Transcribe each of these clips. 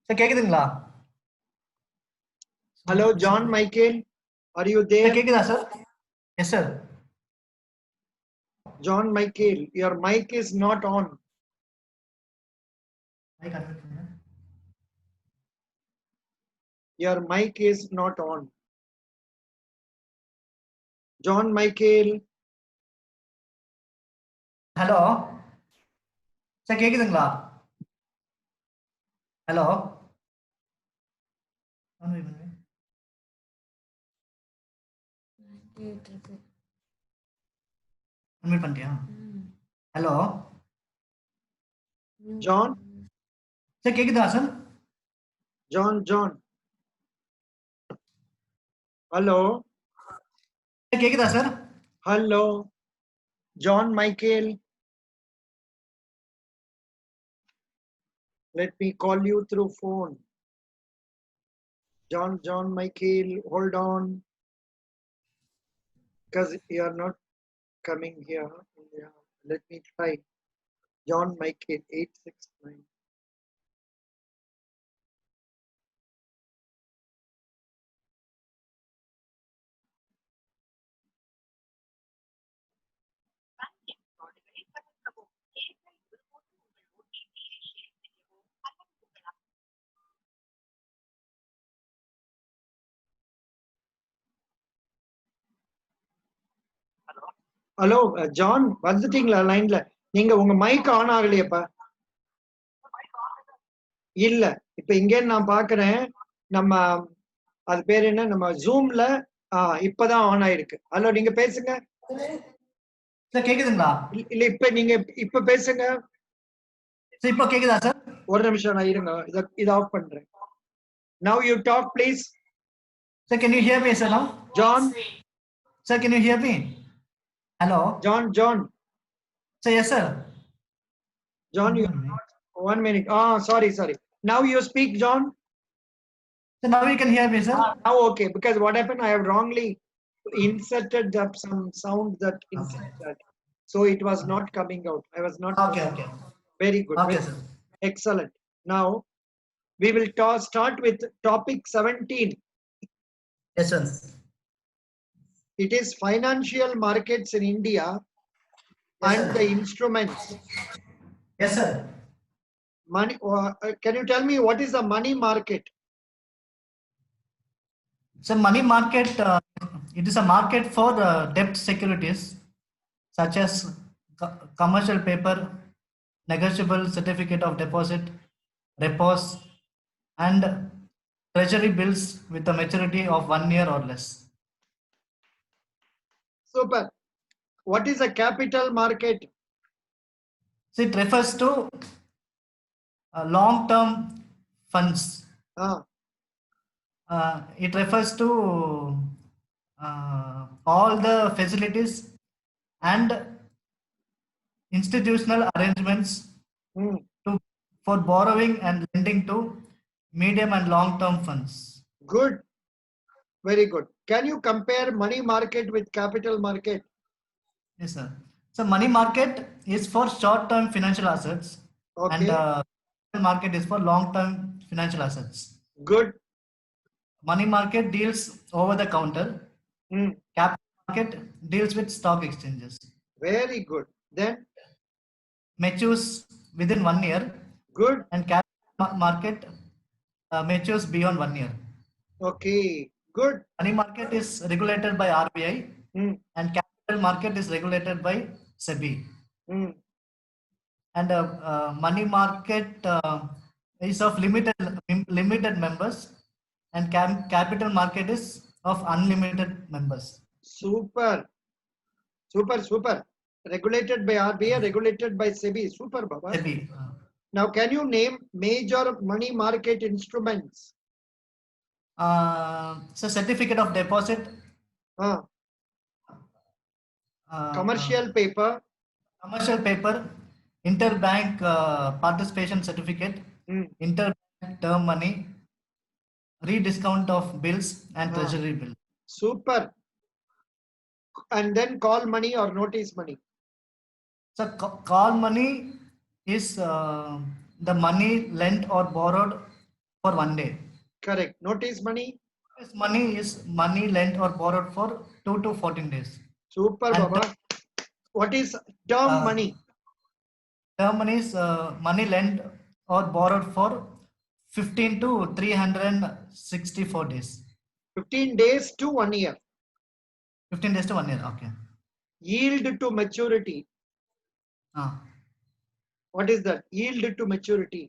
Sir கேக்குதுங்களா? Hello, John Michael. Are you sir there? கேக்குதா sir? Yes sir. John Michael, your mic is not on. Your mic is not on. John Michael. Hello sir கேக்குதுங்களா? Hello unmute பண்ணிட்டியா? Hello John. Sir கேக்குதா sir? John. Hello. Sir கேக்குதா sir? Hello. John Michael. Let me call you through phone. John Michael, hold on. Because you are not coming here. Yeah. Let me try. John Michael, 869. Hello John, வந்துட்டீங்களா லைன்ல? நீங்க உங்க mic on ஆகலையப்பா? இல்ல, இப்ப இங்க நான் பாக்குறேன். நம்ம அது பேர் என்ன, நம்ம ஜூம்ல இப்பதான் ஆன் ஆயிருக்கு. ஹலோ, நீங்க பேசுங்க. சார் கேக்குதுங்களா? இல்ல, இப்ப பேசுங்க. சார் இப்போ கேக்குதா சார்? ஒரு நிமிஷம் நான் இருங்க, இத ஆஃப் பண்றேன். Now you talk please. Sir, can you hear me, sir, now? John. Sir, can you hear me? Hello? John. Sir, yes, sir. John, you one minute. Sorry. Now you speak, John. So now you can hear me, sir? Now okay, because what happened, I have wrongly inserted up some sound that inside that. So it was not coming out. I was not. Okay. Very good. Okay, sir. Excellent. Now we will start with topic 17. Yes, sir. It is financial markets in India. Yes, and sir. The instruments. Yes, sir. Money. Can you tell me what is the money market? So money market, it is a market for debt securities such as commercial paper, negotiable certificate of deposit, repos, and treasury bills with a maturity of 1 year or less. Super. What is a capital market? So it refers to long-term funds. It refers to all the facilities and institutional arrangements for borrowing and lending to medium and long-term funds. Good. Very good. Can you compare money market with capital market? Yes, sir. So money market is for short-term financial assets. Okay. And capital market is for long-term financial assets. Good. Money market deals over the counter. Capital market deals with stock exchanges. Very good. Then matures within 1 year. Good. And capital market matures beyond 1 year. Okay. Good. Money market is regulated by RBI. And capital market is regulated by SEBI. And money market is of limited members, and capital market is of unlimited members. Super. Regulated by RBI, regulated by SEBI. Super, Baba. SEBI. Now, can you name major money market instruments? So certificate of deposit. Commercial paper. Interbank participation certificate, interbank term money, rediscount of bills, and treasury bill. Super. And then call money or notice money. So call money is the money lent or borrowed for 1 day. Correct. Notice money. This money is money lent or borrowed for 2 to 14 days. Super, And Baba. What is term uh, money? term money is money lent or borrowed for 15 to 364 days. 15 days to 1 year. 15 days to 1 year. Okay. Yield to maturity. Ah, What is that? Yield to maturity.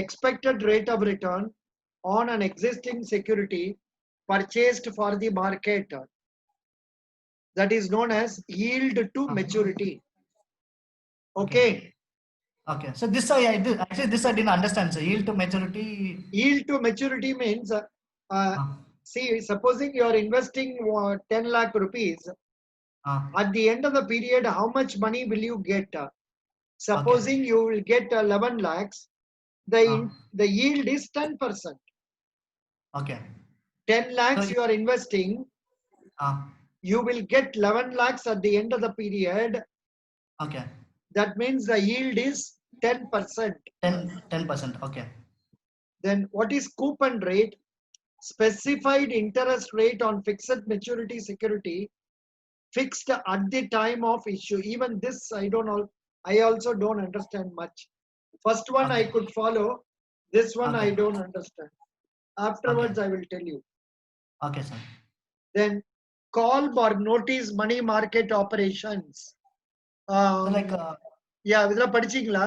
Expected rate of return on an existing security purchased for the market. That is known as yield to ah. maturity. Okay. Okay. Okay. So this I did actually this I didn't understand. So yield to maturity. Yield to maturity means, Ah, see, supposing you are investing 10 lakh rupees, ah, at the end of the period, how much money will you get? okay. Supposing you will get 11 lakhs, Ah, the yield is 10%. okay. 10 So lakhs you are investing, ah, you will get 11 lakhs at the end of the period. okay. That means the yield is 10%. 10%. Okay. Then what is coupon rate? Specified interest rate on fixed maturity security fixed at the time of issue. Even this I don't know. I also don't understand much. First one I Okay. could follow. This one I Okay. don't understand. Okay. Afterwards I will tell you. Okay, sir. Then call or notice money market operations. So like Yeah, இதெல்லாம் படிச்சீங்களா?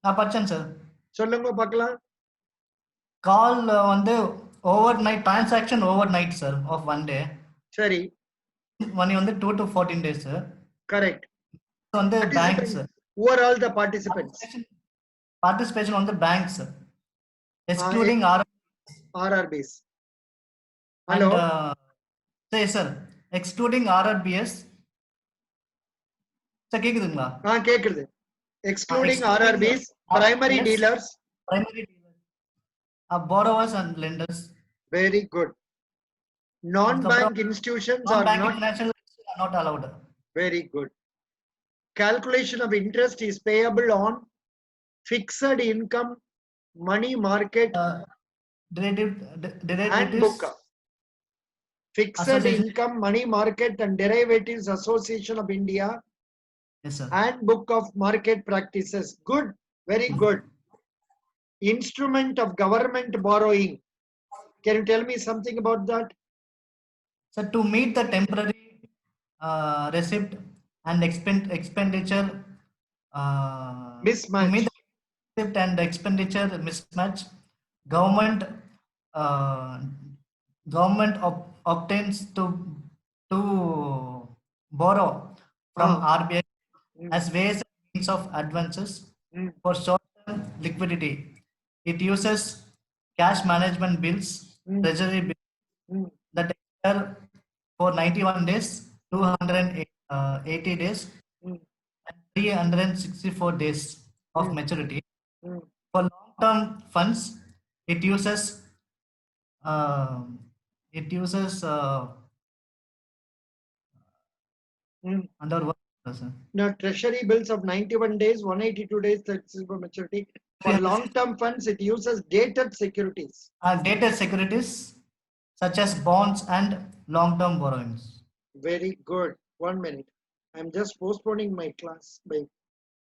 நான் படிச்சேன் sir. சொல்லுங்க பார்க்கலாம். கால் வந்து overnight transaction overnight sir of 1 day. சரி. மணி வந்து 2 to 14 days sir. Correct. வந்து banks. Who are all the participants? Participation on the banks excluding RRBs. and Hello. say sir excluding RRBS. Sir கேக்குதுங்களா? கேக்குது. Excluding excluding RRBs, primary dealers. Primary dealers. Borrowers and lenders. Very good. Non-bank institutions are Non-banking not. financial are not allowed. Very good. Calculation of interest is payable on fixed income, money market, Derivatives. handbook. Fixed Association. income, money market and derivatives association of India. Yes sir. Handbook of market practices. Good. Very good. Instrument of government borrowing. Can you tell me something about that? So to meet the temporary receipt and expenditure Mismatch. to meet the receipt and expenditure mismatch, government obtains to borrow from RBI as ways and means of advances for short-term liquidity. It uses cash management bills, treasury bills that expire for 91 days, 280 days, and 364 days of maturity. For long-term funds, it uses under what? Now, treasury bills of 91 days, 182 days, that's for maturity. For long-term funds, it uses dated securities. Dated securities such as bonds and long-term borrowings. Very good. 1 minute. I'm just postponing my class by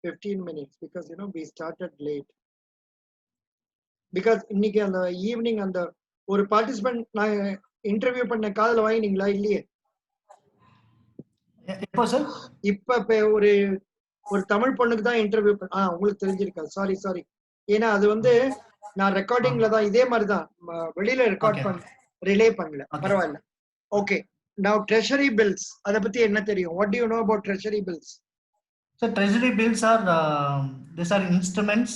15 minutes because we started late. Because இன்னைக்கு அந்த evening அந்த ஒரு participant நான் interview பண்ண காதுல வாங்கினீங்களா இல்லையே? எப்போ sir? இப்ப ஒரு தமிழ் பொண்ணுக்கு தான் இன்டர்வியூ உங்களுக்கு தெரிஞ்சிருக்கா? சாரி. ஏன்னா அது வந்து நான் ரெக்கார்டிங்ல தான் இதே மாதிரி தான் வெளியில ரெக்கார்ட் பண்ண ரிலே பண்ணல. பரவாயில்ல. ஓகே. Now treasury bills அத பத்தி என்ன தெரியும்? What do you know about treasury bills? So treasury bills are these are instruments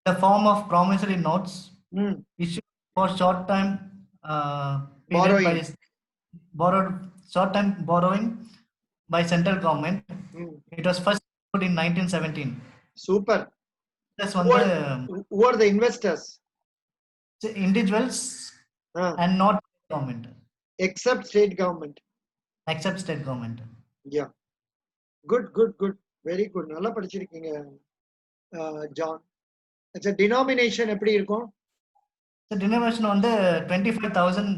the form of promissory notes issued for short-term short-term borrowing by central government. It was first issued in 1917. Super. Who are the investors? Individuals and not government. Except state government. Except state government. Yeah. Good. Very good. நல்லா படிச்சிருக்கீங்க, John. It's a denomination எப்படி இருக்கும்? The denomination on the 25,000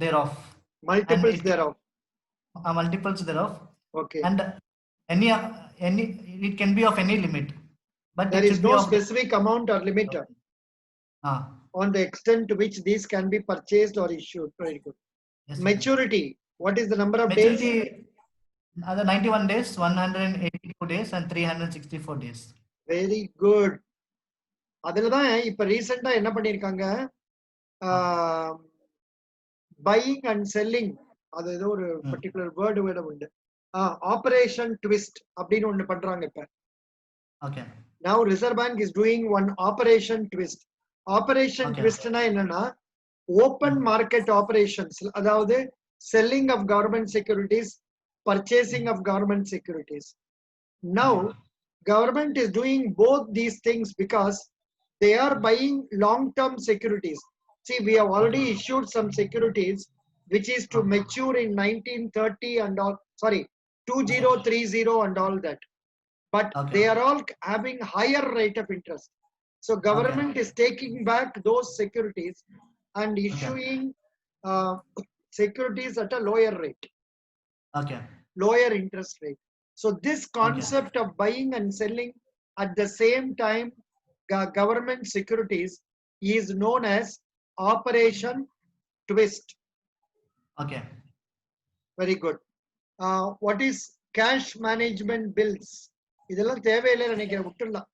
thereof. Multiples thereof. Multiples thereof. Okay. And any it can be of any limit, but There it is should be no of specific amount or limit on the extent to which these can be purchased or issued. Very good. yes, Maturity. What is the number of maturity days? the 91 days, 182 days, and 364 days. Very good. அதுலதான் இப்ப ரீசெண்டா என்ன பண்ணிருக்காங்க, buying and selling, அது ஏதோ ஒரு particular word வேட உண்டு, ஆபரேஷன் ட்விஸ்ட் அப்படின்னு ஒண்ணு பண்றாங்க இப்ப. Okay. Now Reserve Bank is doing one operation twist. Operation twist na என்னன்னா open market operations, அதாவது selling of government securities, purchasing of government securities. Now government is doing both these things because they are buying long-term securities. See, we have already issued some securities which is to mature in 1930 and all, sorry, 2030 and all that. But they are all having higher rate of interest. So government is taking back those securities and issuing securities at a lower rate. Okay. Lower interest rate. So this concept of buying and selling at the same time government securities is known as operation twist. Okay. Very good. What is cash management bills? இதெல்லாம் தேவையில்லை நினைக்கிறேன், விட்டுடலாம்.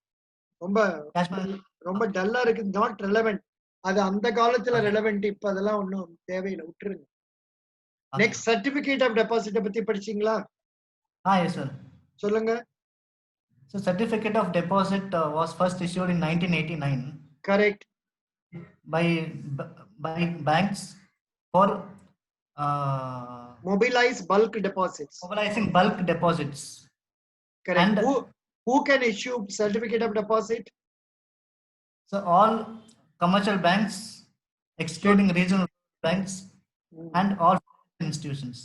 ரொம்ப டல்லா இருக்கு, not relevant. அது அந்த காலத்துல ரெலவென்ட், இப்ப அதெல்லாம் ஒன்றும் தேவையில்லை, விட்டுருங்க. நெக்ஸ்ட் சர்டிபிகேட் ஆஃப் டெபாசிட் பத்தி படிச்சீங்களா? Yes sir. சொல்லுங்க. So certificate of deposit was first issued in 1989. Correct. By banks for mobilize bulk deposits. Mobilizing bulk deposits. Correct. And who can issue certificate of deposit? So all commercial banks, excluding regional banks, and all institutions.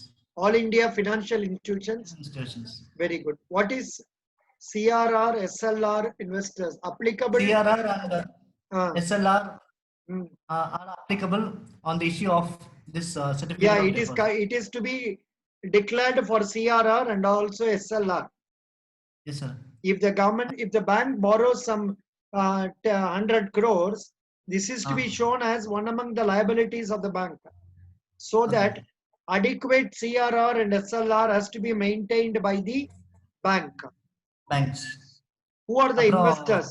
All India financial institutions. Very good. What is CRR, SLR investors applicable? CRR and SLR are applicable on the issue of this certificate. Yeah, it is to be declared for CRR and also SLR. Yes sir. If the bank borrows some 100 crores, this is to be shown as one among the liabilities of the bank, so that adequate CRR and SLR has to be maintained by the banks. Who are the investors?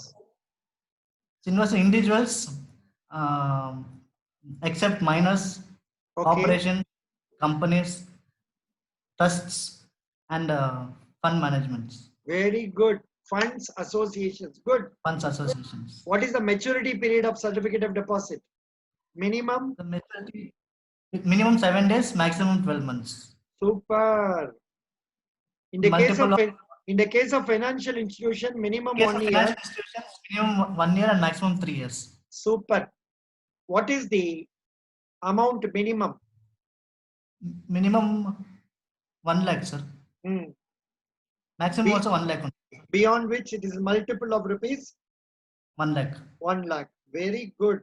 Investors, individuals, except minors, corporations, companies, trusts, and fund managements. Very good. Funds associations. Good. Funds associations. What is the maturity period of certificate of deposit? Minimum? The maturity minimum 7 days, maximum 12 months. Super. In the case of financial institution, minimum 1 year. Minimum 1 year and maximum 3 years. Super. What is the amount minimum? Minimum 1 lakh, sir. Maximum also 1 lakh. Beyond which it is multiple of rupees? 1 lakh. 1 lakh. Very good.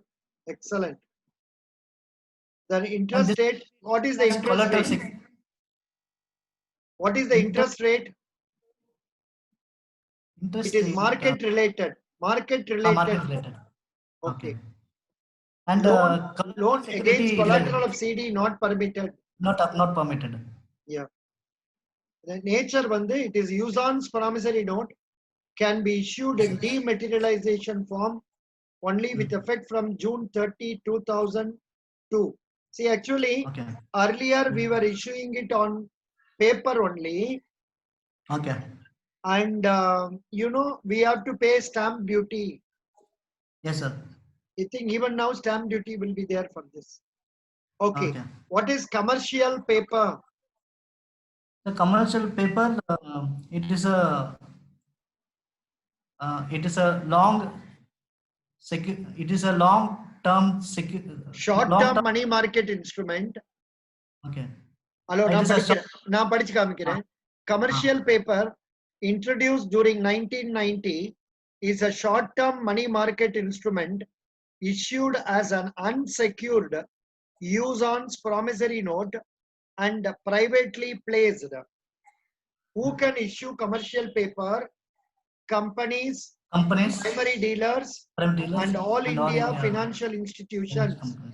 Excellent. The interest rate. What is the interest rate? What is the interest rate? It is market related. Market related. Okay. And loan against collateral of CD not permitted. Not permitted. Yeah. The nature it is usance promissory note, can be issued in dematerialization form only with effect from June 30, 2002. See, actually, earlier we were issuing it on paper only. Okay. And we have to pay stamp duty. Yes, sir. I think even now stamp duty will be there for this. Okay. What is commercial paper? The commercial paper, it is a long term short term money market instrument. Okay. Hello, நான் படிச்சு காமிக்கிறேன். Commercial paper introduced during 1990 is a short-term money market instrument issued as an unsecured use-on promissory note and privately placed. Who can issue commercial paper? Companies, Companies, primary dealers, private dealers, and all and India India financial finance institutions. companies.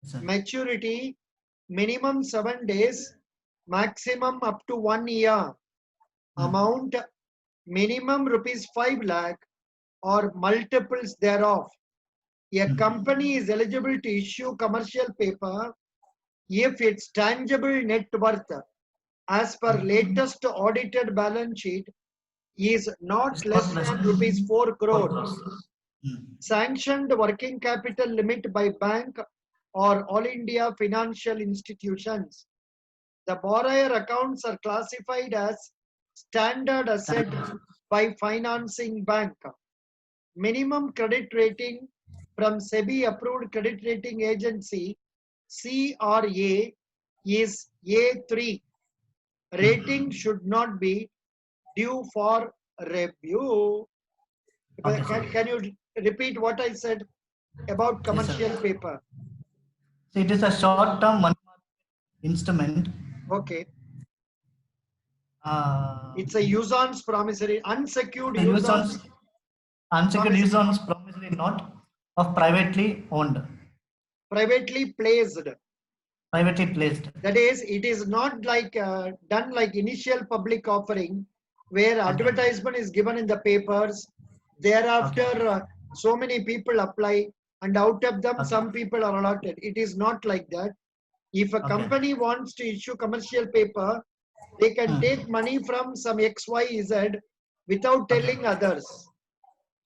Yes, sir. Maturity minimum 7 days, maximum up to 1 year. Amount minimum rupees 5 lakh or multiples thereof. A company is eligible to issue commercial paper if its tangible net worth as per latest audited balance sheet is not It's less not less than than rupees 4 4 crore. crores. Sanctioned working capital limit by bank or all India financial institutions. The borrower accounts are classified as standard asset by financing bank. Minimum credit rating from SEBI approved credit rating agency CRA is A3. Rating should not be due for review. Okay, sir. Can you repeat what I said about Yes, sir. commercial paper? So it is a short-term money market instrument. Okay. Uh, It's a use-on promissory, unsecured use use-on on unsecured use on promissory note of privately owned, privately placed. privately placed. That is, it is not like done like initial public offering where advertisement is given in the papers. Thereafter, so many people apply and out of them, some people are allotted. It is not like that. If a company wants to issue commercial paper, they can take money from some XYZ without telling others.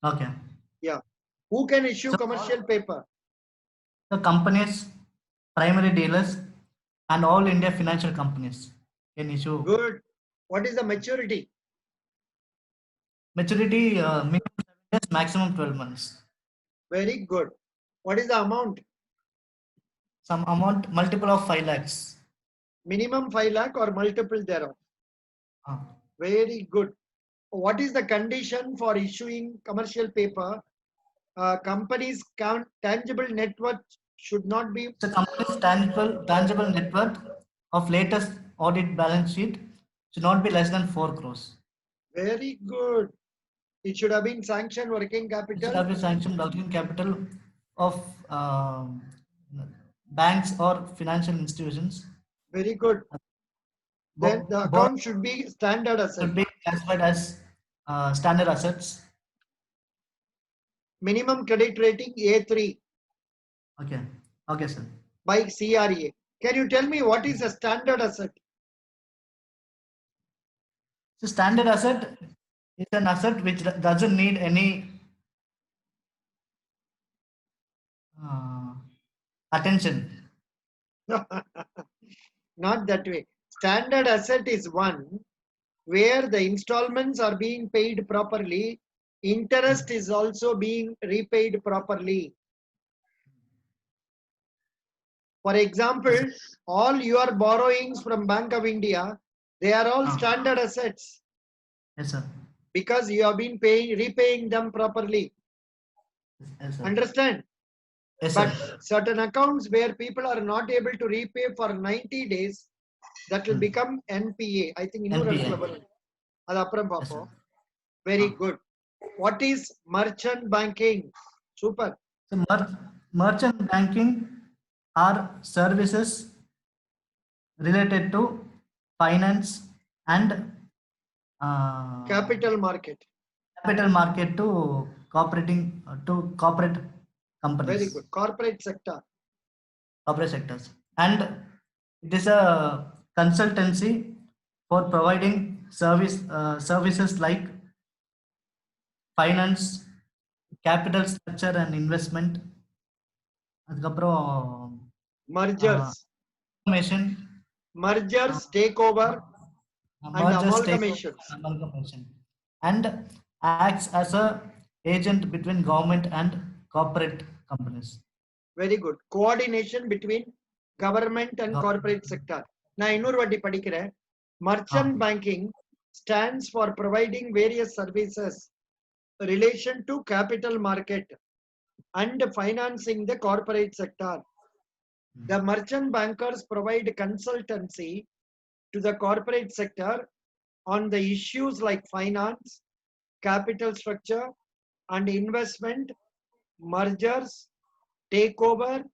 Okay. Yeah. Who can issue commercial paper? The companies, primary dealers, and all India financial companies can issue. Good. What is the maturity? Maturity minimum 7 years, maximum 12 months. Very good. What is the amount? Some amount multiple of 5 lakhs. Minimum 5 lakh or multiple thereof. Very good. What is the condition for issuing commercial paper? Companies count tangible net worth should not be. The company's tangible net worth of latest audit balance sheet should not be less than 4 crores. Very good. It should have been sanctioned working It should capital. have been sanctioned working capital of banks or financial institutions. Very good. Then the account should be standard asset. Should be classified as standard assets. Minimum credit rating A3. Okay. Okay, sir. By CRA. Can you tell me what is a standard asset? So standard asset is an asset which doesn't need any attention. Not that way. Standard asset is one where the installments are being paid properly. Interest is also being repaid properly. For example, all your borrowings from Bank of India, they are all standard assets. Yes, sir. Because you have been repaying them properly. Yes, sir. Understand? Yes, but sir. certain accounts where people are not able to repay for 90 days, that will become NPA. I think NPA. Yes, very good. What is merchant banking? Super. So merchant banking are services related to finance and capital market. Capital market to corporate companies. Very good. Corporate sector. Corporate sectors. And it is a consultancy for providing services like finance, capital structure and investment. Mergers. Mergers, takeover, and amalgamation. And acts as a agent between government and corporate companies. Very good. Coordination between government and corporate sector. நான் இன்னொரு வாட்டி படிக்கிறேன். Merchant banking stands for providing various services relation to capital market and financing the corporate sector. The merchant bankers provide consultancy to the corporate sector on the issues like finance, capital structure, and investment, mergers, takeover,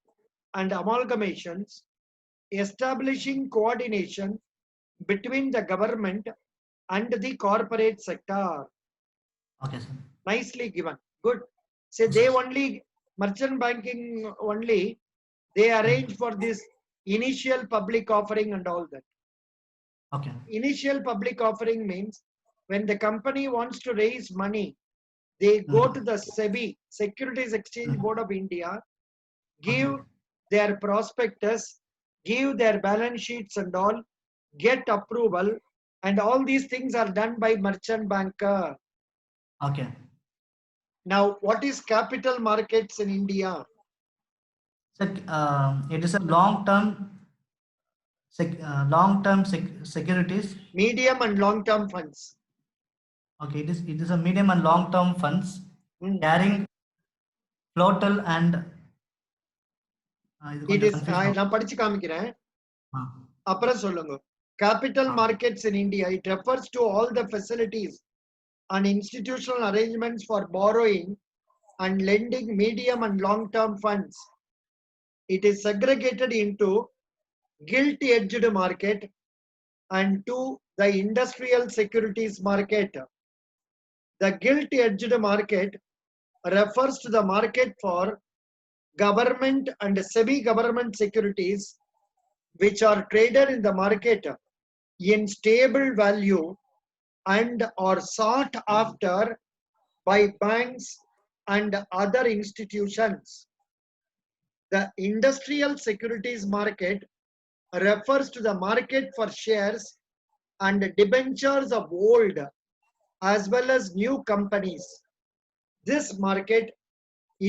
and amalgamations, establishing coordination between the government and the corporate sector. Okay, sir. Nicely given. Good. Say they only, merchant banking only, they arrange for this initial public offering and all that. Okay. Initial public offering means when the company wants to raise money, they go to the SEBI, Securities Exchange Board of India, give their prospectus, give their balance sheets and all, get approval, and all these things are done by merchant banker. Okay. Now, what is capital markets in India? So, it is a long-term securities. Medium and long-term funds. Okay, it is a medium and long-term funds carrying floatal and It is, நான் படிச்சு காமிக்கிறேன் அப்புறம் சொல்லுங்க. Capital markets in India, it refers to all the facilities and institutional arrangements for borrowing and lending medium and long-term funds. It is segregated into gilt-edged market and to the industrial securities market. The gilt-edged market refers to the market for government and semi-government securities which are traded in the market in stable value and are sought after by banks and other institutions. The industrial securities market refers to the market for shares and debentures of old as well as new companies. This market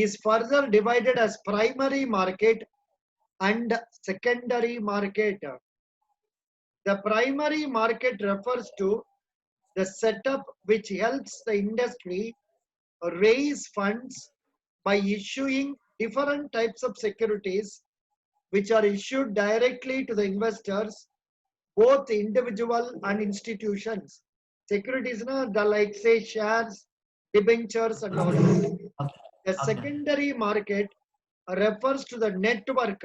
is further divided as primary market and secondary market. The primary market refers to the setup which helps the industry raise funds by issuing different types of securities which are issued directly to the investors, both individual and institutions. Securities, the like say shares, debentures and all. The secondary market refers to the network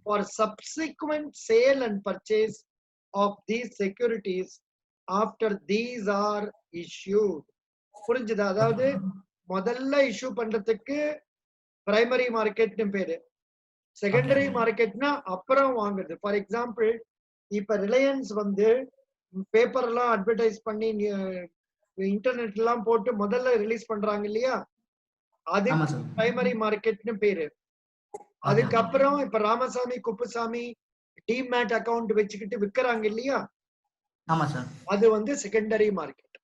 for subsequent sale and purchase of these securities after these are issued. புரிஞ்சுதா? அதாவது முதல்ல issue பண்றதுக்கு primary மார்க்கெட்னு பேரு, secondary மார்க்கெட்னா அப்புறம் வாங்குறது. For example, இப்ப Reliance வந்து paper எல்லாம் அட்வர்டைஸ் பண்ணி இன்டர்நெட் எல்லாம் போட்டு முதல்ல ரிலீஸ் பண்றாங்க இல்லையா, அது பிரைமரி மார்க்கெட்னு பேரு. அதுக்கப்புறம் இப்ப ராமசாமி குப்புசாமி டிமேட் அக்கவுண்ட் வச்சுக்கிட்டு விற்கிறாங்க இல்லையா, அது வந்து செகண்டரி மார்க்கெட்.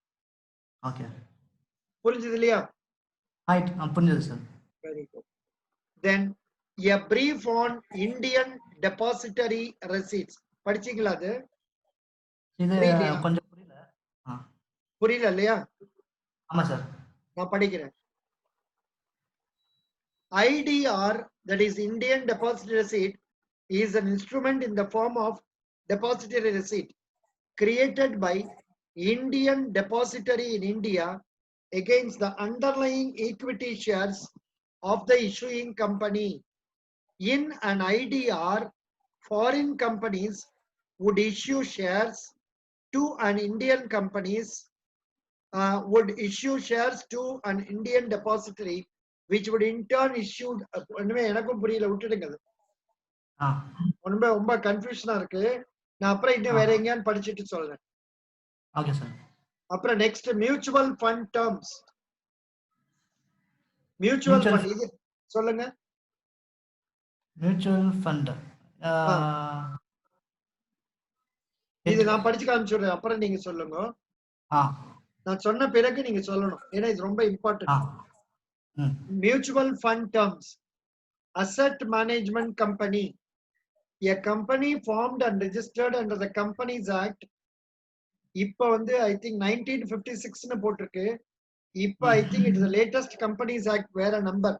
ஓகே, புரிஞ்சது இல்லையா? புரிஞ்சது sir. Very good. Then a brief on Indian depository receipts. படிச்சீங்களா? அது இது கொஞ்சம் புரியல. புரியல இல்லையா? ஆமா சார், நான் படிக்கிறேன். IDR, that is Indian depository receipt, is an instrument in the form of depository receipt created by Indian depository in India against the underlying equity shares of the issuing company. In an IDR, foreign companies would issue shares to an Indian companies would issue shares to an Indian depository which would in turn issue. எனக்கும் புரியல, விட்டுடுங்க. ரொம்ப கன்ஃபியூஷனா இருக்கு. நான் அப்புறம் இன்னும் வேற எங்கேயான்னு படிச்சுட்டு சொல்றேன். Okay sir. அப்புறம் next mutual fund terms. Mutual fund இது சொல்லுங்க. மியூச்சுவல் ஃபண்ட் இது நான் படிச்சு காமிச்சுடுறேன், அப்புறம் நீங்க சொல்லுங்க. நான் சொன்ன பிறகு நீங்க சொல்லணும், ஏன்னா இது ரொம்ப important. Mutual fund terms. Asset management company, a company formed and registered under the Companies Act. இப்ப வந்து I think 1956 னு போட்டிருக்கு. இப்ப I think it is the latest Companies Act வேற நம்பர்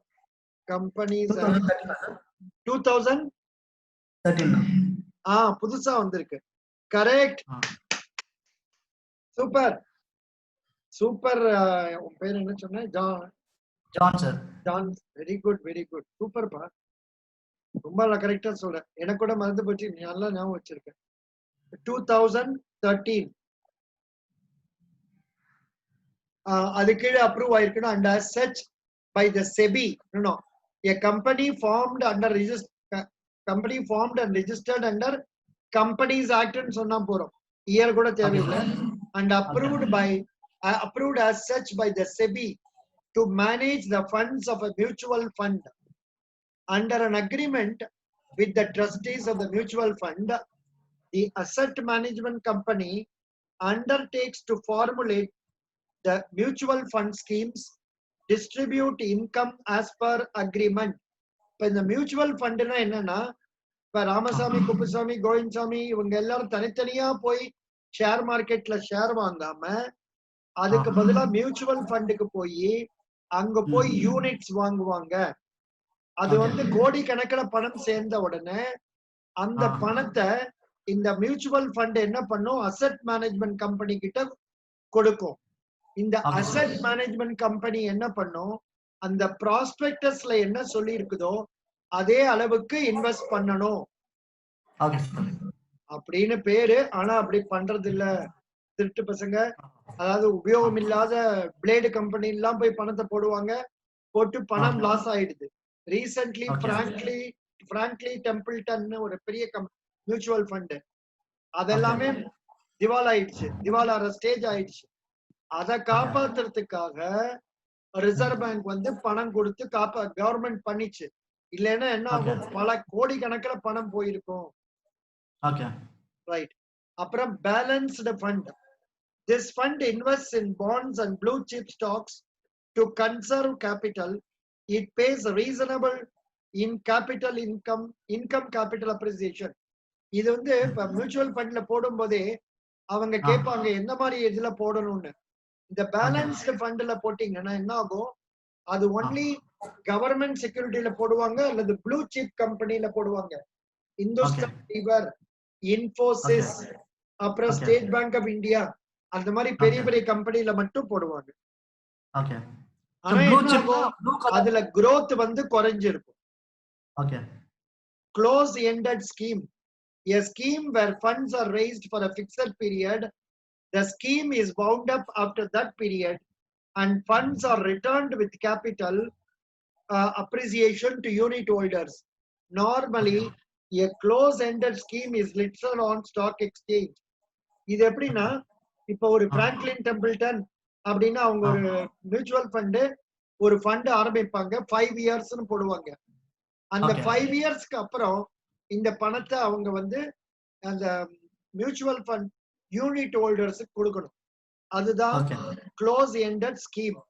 Companies Act 2000 13 புதுசா வந்திருக்கு. கரெக்ட். Super super. உன் பேர் என்ன சொன்ன? John sir. John. Very good very good. Super பா. ரொம்ப கரெக்டா சொல்றேன். எனக்கு கூட மறந்து போச்சு. நீ நல்லா ஞாபகம் வச்சிருக்க. 2013 அது கீழே அப்ரூவ் ஆயிருக்கணும். And as such by the SEBI, no, a company formed and registered under Companies Act ன்னு சொன்னா போறோம். இயர் கூட தேவையில்லை. And approved as such by the SEBI to manage the funds of a mutual fund. Under an agreement with the trustees of the mutual fund, the asset management company undertakes to formulate the mutual fund schemes, distribute income as per agreement. இப்ப இந்த mutual ஃபண்ட்னா என்னன்னா, இப்ப ராமசாமி, குப்புசாமி, கோவிந்தசாமி இவங்க எல்லாரும் தனித்தனியா போய் share மார்க்கெட்ல share வாங்காம அதுக்கு பதிலா மியூச்சுவல் ஃபண்டுக்கு போய் அங்க போய் யூனிட்ஸ் வாங்குவாங்க. அது வந்து கோடி கணக்கில் பணம் சேர்ந்த உடனே அந்த பணத்தை இந்த மியூச்சுவல் ஃபண்ட் என்ன பண்ணும், அசெட் மேனேஜ்மெண்ட் கம்பெனி கிட்ட கொடுக்கும். இந்த அசெட் மேனேஜ்மெண்ட் கம்பெனி என்ன பண்ணும், அந்த ப்ராஸ்பெக்டஸ்ல என்ன சொல்லி இருக்குதோ அதே அளவுக்கு இன்வெஸ்ட் பண்ணணும் அப்படின்னு பேரு. ஆனா அப்படி பண்றது இல்ல திருட்டு பசங்க. அதாவது உபயோகம் இல்லாத பிளேடு கம்பெனி எல்லாம் போய் பணத்தை போடுவாங்க. போட்டு பணம் லாஸ் ஆயிடுது. ரீசென்ட்லி பிராங்க்லி டெம்பிள்டன் ஒரு பெரிய மியூச்சுவல் ஃபண்ட் அதெல்லாமே திவால் ஆயிடுச்சு. திவாலாற ஸ்டேஜ் ஆயிடுச்சு. அதை காப்பாத்துறதுக்காக ரிசர்வ் பேங்க் வந்து பணம் கொடுத்து கவர்மெண்ட் பண்ணிச்சு. இல்லைன்னா என்ன ஆகும், பல கோடி கணக்கில் பணம் போயிருக்கும். ரைட். அப்புறம் balanced fund. This fund invests in bonds and blue chip stocks to conserve capital. It pays reasonable income capital appreciation. இது வந்து இப்ப மியூச்சுவல் ஃபண்ட்ல போடும் போதே அவங்க கேட்பாங்க எந்த மாதிரி இதுல போடணும்னு. இந்த பேலன்ஸ்டு ஃபண்ட்ல போட்டீங்கன்னா என்ன ஆகும், அது ஒன்லி கவர்மெண்ட் செக்யூரிட்டியில போடுவாங்க அல்லது ப்ளூ சிப் கம்பெனில போடுவாங்க. இந்துஸ்தான் லீவர், இன்ஃபோசிஸ், அப்புறம் ஸ்டேட் பேங்க் ஆஃப் இந்தியா, அந்த மாதிரி பெரிய பெரிய கம்பெனில மட்டும் போடுவாங்க. அதுல growth வந்து குறைஞ்சிருக்கும். Close ended scheme. A scheme where funds are raised for a fixed period. The scheme is wound up after that period and funds are returned with capital appreciation to unit holders. Normally, a close ended scheme is listed on stock exchange. இது எப்படின்னா, இப்போ ஒரு Franklin Templeton அப்படின்னா அவங்க ஒரு mutual fund ஒரு fund ஆரம்பிப்பாங்க. 5 இயர்ஸ்னு போடுவாங்க. அந்த 5 இயர்ஸ்க்கு அப்புறம் இந்த பணத்தை அவங்க வந்து அந்த மியூச்சுவல் ஃபண்ட் யூனிட் ஹோல்டர்ஸுக்கு கொடுக்கணும். அதுதான் க்ளோஸ் எண்டட் ஸ்கீம்.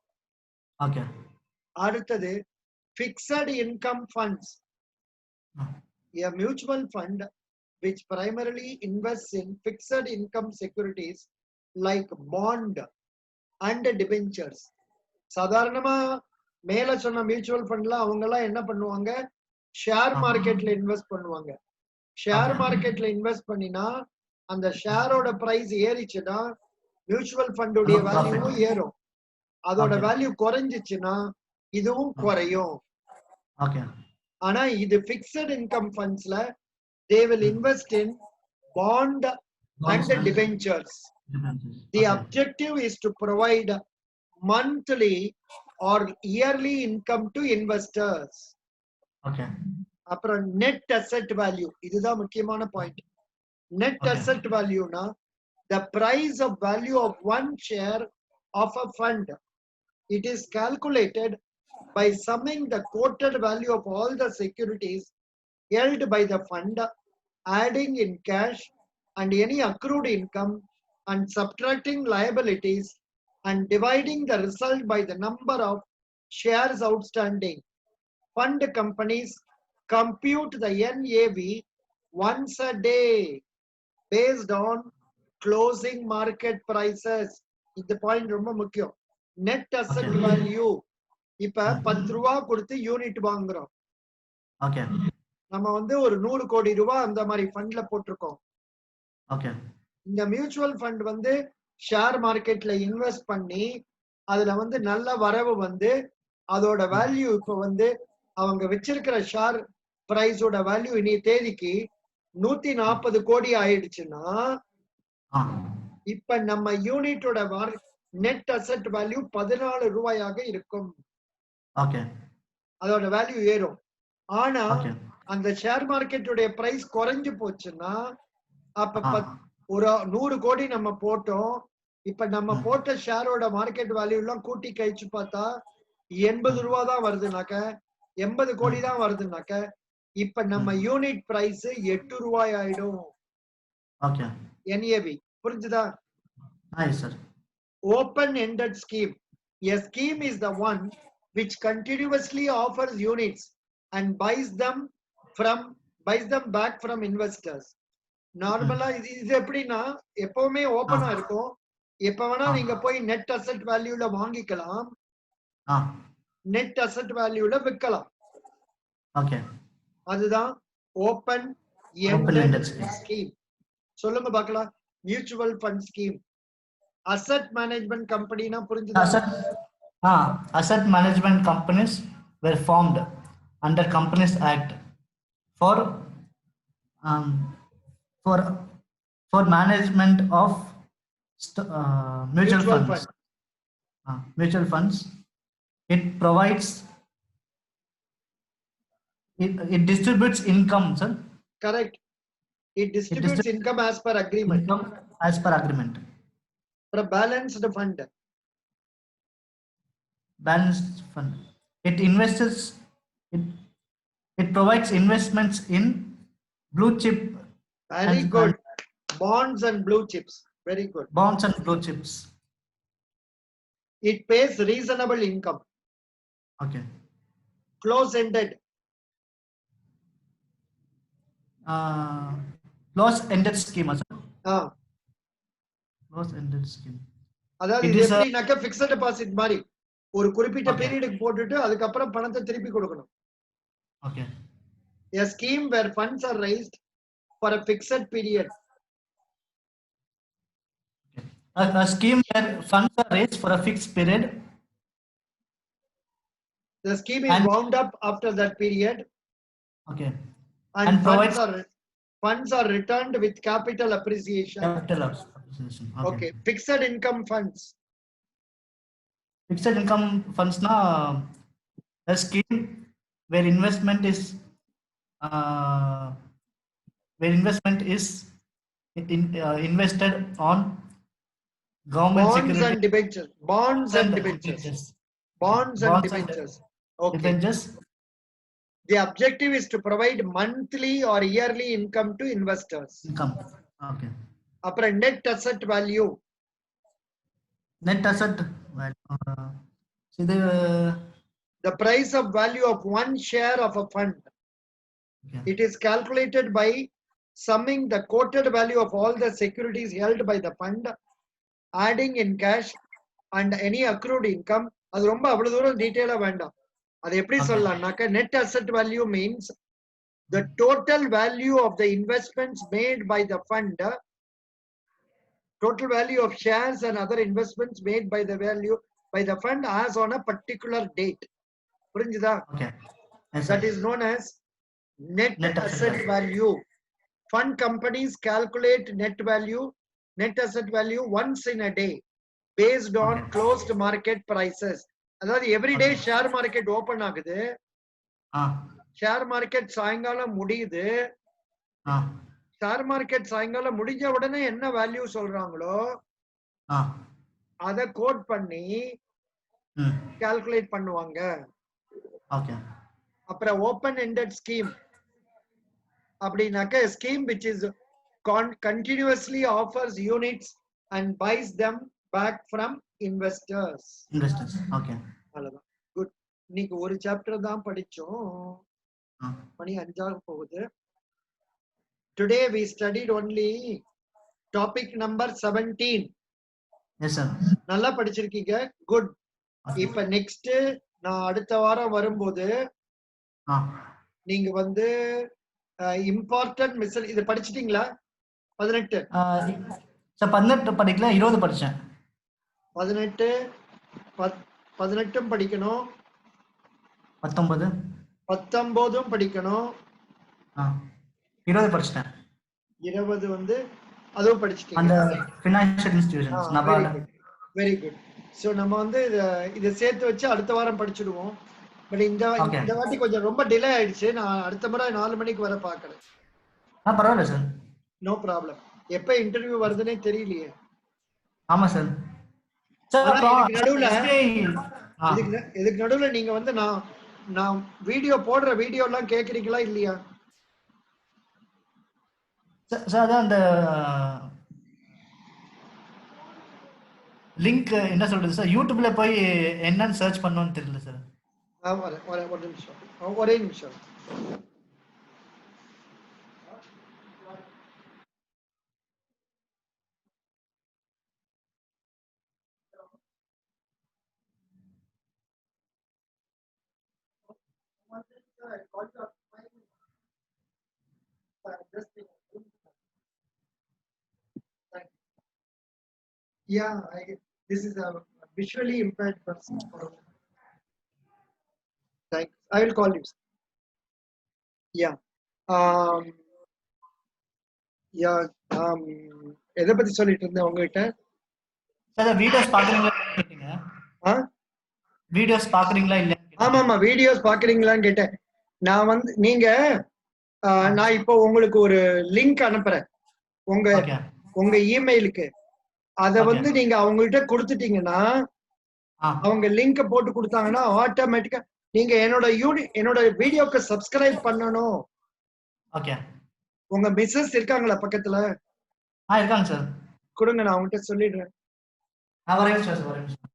அடுத்தது fixed income funds. A mutual fund which primarily invests in fixed income securities like bond and debentures. சாதாரணமா மேல சொன்ன மியூச்சுவல் ஃபண்ட்ல அவங்க எல்லாம் என்ன பண்ணுவாங்க, ஷேர் மார்க்கெட்ல இன்வெஸ்ட் பண்ணுவாங்க. ஷேர் மார்க்கெட்ல இன்வெஸ்ட் பண்ணினா அந்த ஷேரோட பிரைஸ் ஏறிச்சுன்னா மியூச்சுவல் ஃபண்டோட வேல்யூவும் ஏறும். அதோட வேல்யூ குறைஞ்சிச்சுன்னா இதுவும் குறையும். ஆனா இது ஃபிக்ஸட் இன்கம் ஃபண்ட்ஸ்ல they will invest in bond and debentures. The objective is to provide monthly or yearly income to investors. அப்புறம் net asset value, இதுதான் முக்கியமான point. net asset value na the price of value of one share of a fund. It is calculated by summing the quoted value of all the securities held by the fund, adding in cash and any accrued income and subtracting liabilities and dividing the result by the number of shares outstanding. Fund companies compute the NAV once a day based on closing market prices. இந்த point ரொம்ப முக்கியம். Net asset Okay. Value இப்ப 10 ரூபா கொடுத்து unit வாங்குறோம். Okay. நம்ம வந்து ஒரு 100 கோடி ரூபாய் அந்த மாதிரி ஃபண்ட்ல போட்டிருக்கோம். Okay. இந்த மியூச்சுவல் ஃபண்ட் வந்து ஷேர் மார்க்கெட்ல இன்வெஸ்ட் பண்ணி அதுல வந்து நல்ல வரவு வந்து அதோட வேல்யூ இப்ப வந்து அவங்க வச்சிருக்கிற ஷேர் பிரைஸோட வேல்யூ இனி தேதிக்கு 140 கோடி ஆயிடுச்சுன்னா இப்ப நம்ம யூனிட்டோட நெட் அசெட் வேல்யூ 14 ரூபாயாக இருக்கும். அதோட வேல்யூ ஏறும். ஆனா அந்த ஷேர் மார்க்கெட்டுடைய பிரைஸ் குறைஞ்சு போச்சுன்னா அப்ப ஒரு 100 கோடி நம்ம போட்டோம். இப்ப நம்ம போட்ட ஷேரோட மார்க்கெட் வேல்யூ எல்லாம் கூட்டி கழிச்சு பார்த்தா 80 ரூபா தான் வருதுனாக்க 80 கோடி தான் வருதுனாக்க இப்ப நம்ம யூனிட் பிரைஸ் 8 ரூபாய் ஆயிடும். NAV புரிஞ்சுதா? Open ended scheme. A scheme is the one which continuously offers units and buys them back from investors. நார்மலா இது எப்படின்னா எப்பவுமே ஓபனா இருக்கும். எப்ப வேணா நீங்க போய் நெட் அசெட் வேல்யூல வாங்கிக்கலாம், நெட் அசெட் வேல்யூல விற்கலாம். அதுதான் ஓபன் எண்டட் ஸ்கீம். சொல்லுங்க பார்க்கலாம். Mutual fund scheme. Asset management கம்பெனினா புரிஞ்சுதா? Asset management companies were formed under Companies Act for management of mutual funds. Mutual funds. It provides. It distributes income, sir. Correct. It distributes income as per agreement. Income as per agreement. For a balanced fund. Balanced fund. It invests. It provides investments in blue chip. Very good. Bonds and blue chips. Very good. Bonds and blue chips. It pays reasonable income. Close-ended. Close-ended scheme. Close-ended scheme. அதாவது இது எப்படினாக்க fixed deposit மாதிரி ஒரு குறிப்பிட்ட பீரியடுக்கு போட்டுட்டு அதுக்கு அப்புறம் பணத்தை திருப்பி கொடுக்கணும். A scheme where funds are raised for a fixed period. A scheme where funds are raised for a fixed period. The scheme is wound up after that period. And funds are returned with capital appreciation. Okay. Fixed income funds. Fixed income funds na a scheme where investment is invested on government bonds and debentures. Bonds and debentures. Bonds and debentures. Okay. Debentures. The objective is to provide monthly or yearly income to investors. Income. Apra net asset value. Net asset value. The price of value of one share of a fund. It is calculated by summing the quoted value of all the securities held by the fund, adding in cash and any accrued income. அது ரொம்ப அவ்வளவு தூரம் டீடைலா வேண்டாம். அது எப்படி சொல்லலாம்னாக்க net asset value means the total value of the investments made by the fund, total value of shares and other investments made by the fund as on a particular date. புரிஞ்சுதா? That is known as net asset value. Fund companies calculate net asset value once in a day based on closed market prices. அதாவது everyday share market open ஆகுது, share market சாயங்காலம் முடியுது, share market சாயங்காலம் முடிஞ்ச உடனே என்ன value சொல்றாங்களோ அத கோட் பண்ணி கால்குலேட் பண்ணுவாங்க. அப்புறம் ஓபன் எண்டட் ஸ்கீம் அப்படின்னாக்க scheme which is continuously offers units and buys them back from investors. அவ்வளவுதான். குட். இன்னைக்கு ஒரு சாப்டர் தான் படிச்சோம். மணி 5 போகுது. Today we studied only topic number 17. Yes sir. நல்லா படிச்சிருக்கீங்க. Good. Okay. இப்ப நெக்ஸ்ட் நான் அடுத்த வாரம் வரும்போது ஆ. நீங்க வந்து இம்பார்ட்டன்ட் மிஷன் இது படிச்சிட்டீங்களா? 18 சார் 18 படிக்கல, 20 படிச்சேன். 18 18ம் படிக்கணும், 19. 19ம் படிக்கணும், 20 படிச்சிட்டேன். 20 வந்து அதுவும் படிச்சிட்டீங்க. அந்த financial institutions very NABARD. Good, very good. So நம்ம வந்து இதை சேர்த்து வச்சு அடுத்த வாரம் படிச்சிடுவோம். பட் இந்த ஓகே. இந்த வாட்டி கொஞ்சம் ரொம்ப டிலே ஆயிடுச்சு. நான் அடுத்த முறை 4 மணிக்கு வர பார்க்கறேன். பரவாயில்ல சார். No problem. எப்ப இன்டர்வியூ வருதுன்னே தெரியலையே. ஆமா சார். சார் ஆனா அப்புறம் இதுக்கு நடுவுல SBI. இதுக்கு நடுவுல நீங்க வந்து நான் வீடியோ போடுற வீடியோ எல்லாம் கேக்குறீங்களா இல்லையா? சார் அதான் அந்த லிங்க் என்ன சொல்றது சார், யூடியூப்ல போய் என்னன்னு சர்ச் பண்ணணும்னு தெரியல சார். ஒரு நிமிஷம், ஒரே நிமிஷம். Yeah, this is a visually impaired person. Thanks. I will call you. Yeah. Um, yeah. எதை பத்தி சொல்லிட்டு இருந்தேன் உங்ககிட்ட? சார் வீடியோஸ் பாக்குறீங்களா கேட்டீங்க. வீடியோஸ் பாக்குறீங்களா இல்ல? ஆமா வீடியோஸ் பாக்குறீங்களான்னு கேட்டேன். நான் வந்து நீங்க நான் இப்போ உங்களுக்கு ஒரு லிங்க் அனுப்புறேன் உங்க இமெயிலுக்கு. அத வந்து நீங்க அவங்கள்ட்ட கொடுத்துட்டீங்கன்னா அவங்க லிங்க் போட்டு கொடுத்தாங்கன்னா ஆட்டோமேட்டிக்கா நீங்க என்னோட வீடியோக்கு சப்ஸ்கிரைப் பண்ணணும். ஓகே. உங்க மிஸ்ஸஸ் இருக்காங்களா பக்கத்துல? இருக்காங்க சார். கொடுங்க, நான் அவங்ககிட்ட சொல்லிடுறேன். வரேன் சார், வரேன் சார்.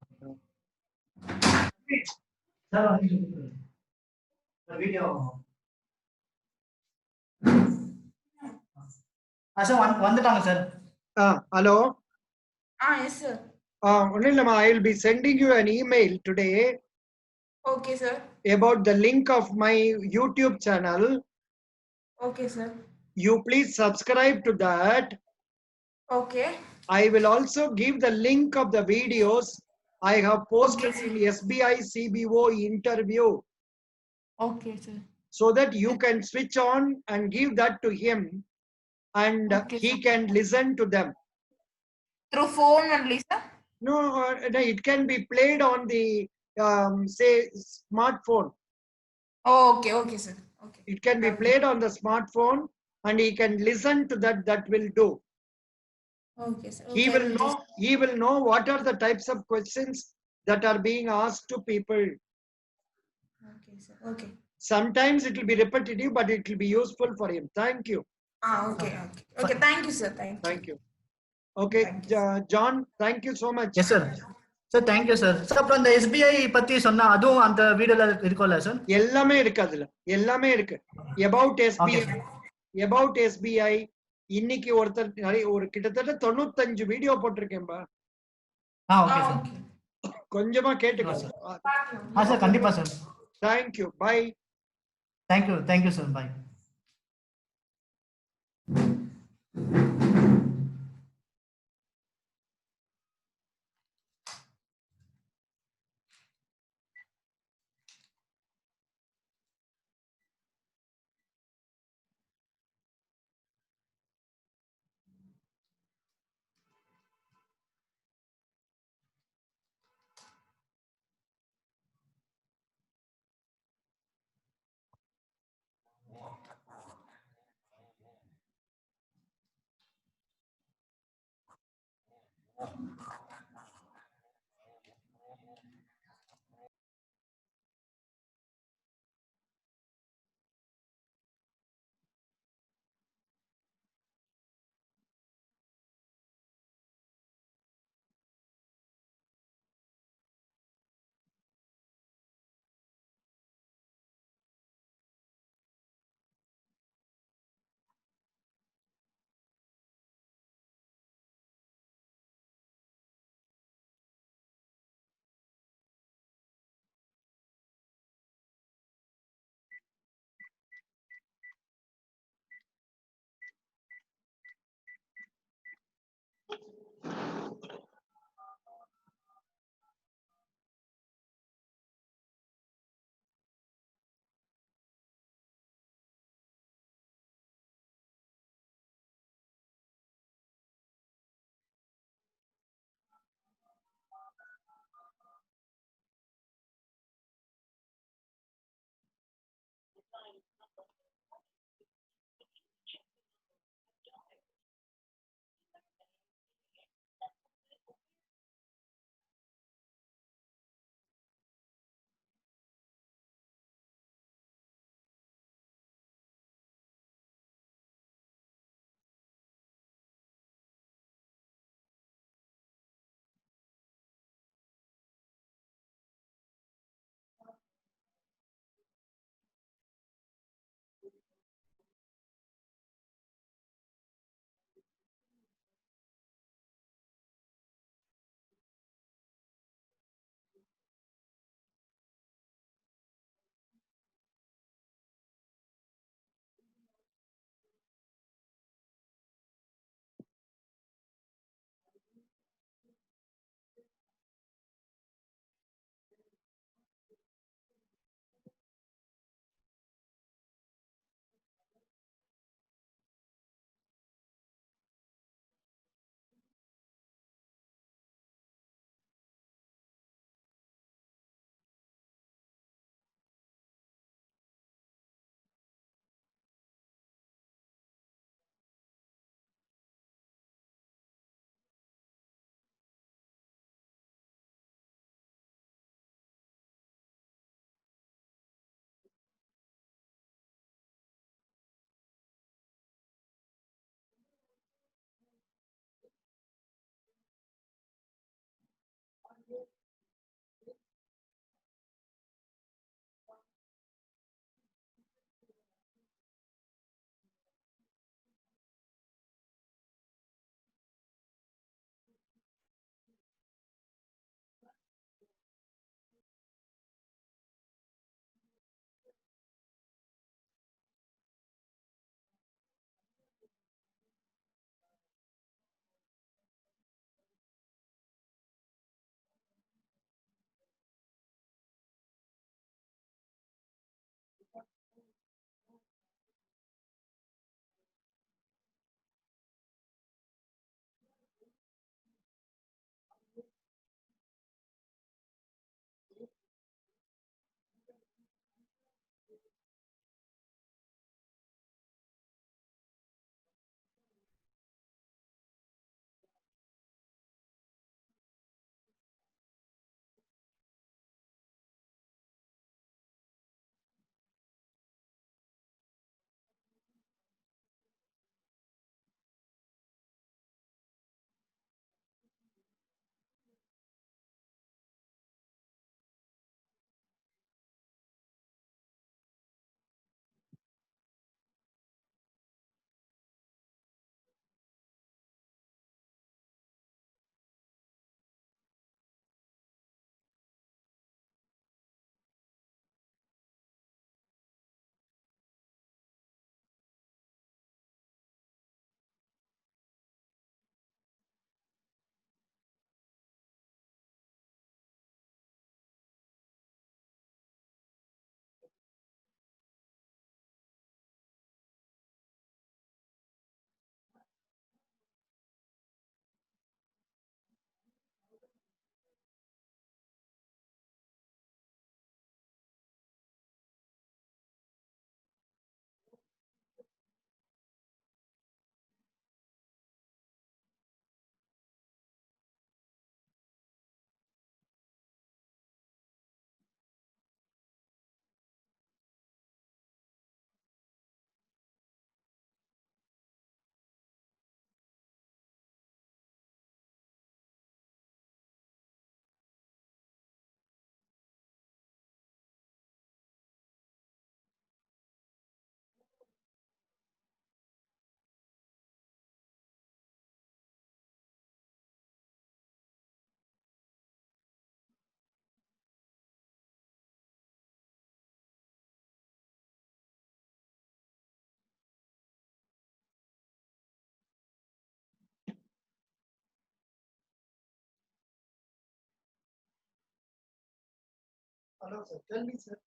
வீடியோ சார் வந்துட்டாங்க சார். ஹலோ. Yes sir. ஒன்னும் இல்லம்மா, I will be sending you an email today. Okay sir. About the link of my YouTube channel. Okay sir. You please subscribe to that. Okay. I will also give the link of the videos I have posted Okay, in SBI CBO interview. Okay sir. So that you can switch on and give that to him and Okay, he sir. can listen to them. Through phone only sir? No, it can be played on the say smartphone. Okay, okay sir. Okay. It can be played on the smartphone and he can listen to that. That will do. Okay sir. He Okay, will know what are the types of questions that are being asked to people. Okay sir. Okay. Sometimes it will be repetitive, but it will be useful for him. Thank you. Okay. Okay, thank you sir. Thank you. Okay, John, thank you so much. Yes sir. Sir thank you sir. Sir அப்புறம் அந்த SBI பத்தி சொன்னா அதுவும் அந்த வீடியோல இருக்கும்ல sir? எல்லாமே இருக்கு, அதுல எல்லாமே இருக்கு. about SBI இன்னைக்கு ஒருத்தர் ஒரு கிட்டத்தட்ட 95 வீடியோ போட்டிருக்கேன்பா. Okay sir. கொஞ்சமா கேட்டுக்கோ. சார் கண்டிப்பா sir. Thank you, bye. Thank you sir, bye. Hello, sir. Tell me, sir.